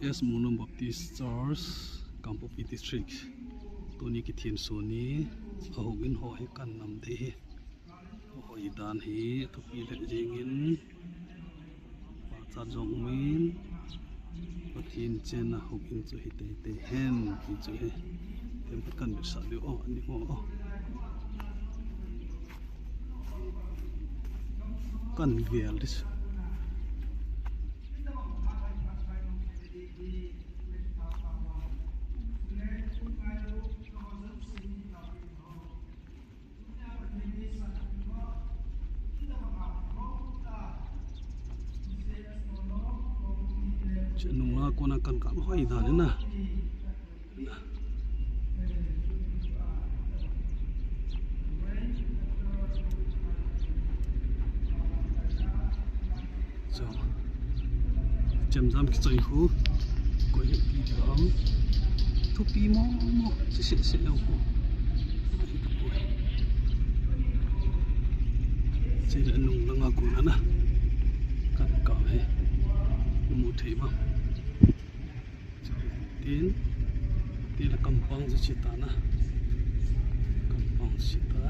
S Monum Baptist Church Kampopi District ตัวนี้กิเทียนส่วนนี้เอาวินหอยกันนำดีหอยดานฮีทุกปีเล็กยิงินปาจัดจงมินปะทินเจนะหกินจุยเตเตเฮนกิจุยเต็มกันบิสาดิโออันนี้โอกันเวียลดิสNungla kona kan kam hoi da na so jam jam ki choi hu ko ye pi dam thu pi mo se lo ko se la nung la ko na kan ka he mu thei ba tin la kampang ju chita na kampang chita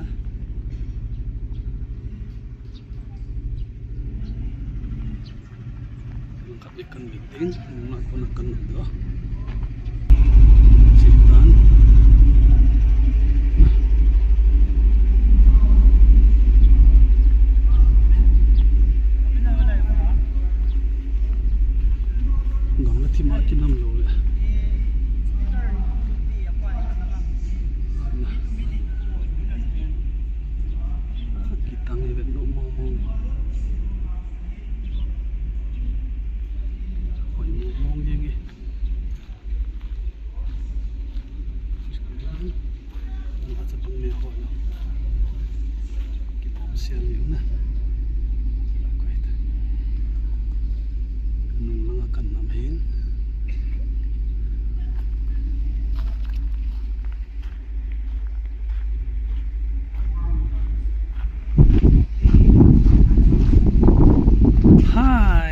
lengkap ikan biting nak gunakan do chitan gamla thima kinam lo le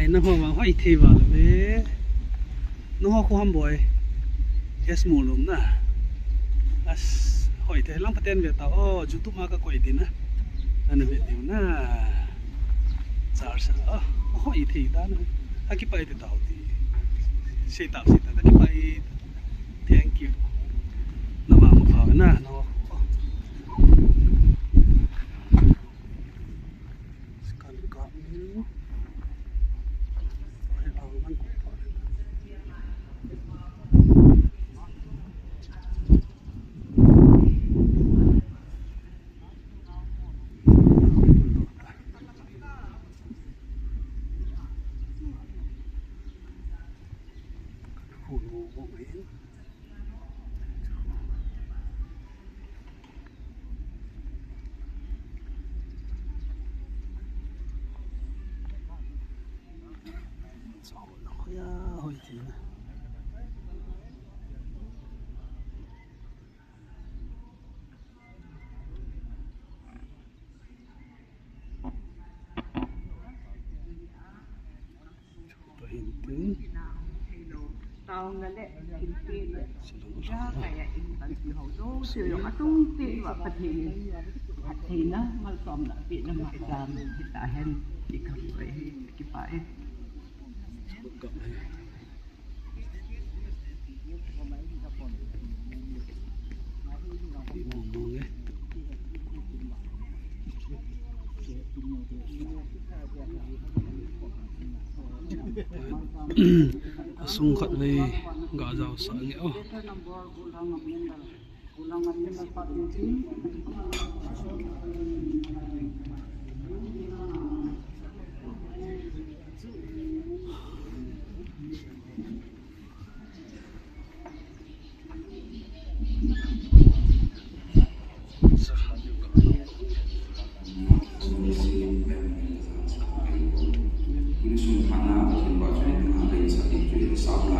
nó hoa vào hoa thì vào về nó hoa không bồi yes mù lùm nè hỏi thế lắm phải tên về tao YouTube mà cái quậy thì nè anh về điều nè sao sao hỏi thì ta nè cái bài thì tao thì xây tạo cái bài thank you nó vào một phở nè nó hồi thì tao là lệ kinh tế ra cái in bản sự hậu đô sử dụng cái tung tiền và phát hiện nó mà xong là bị nó mặc làm thì ta hen thì không phải cái phải sung khát về gà rau sợ nghẽo Ini semua anak dan baju yang ada di saat itu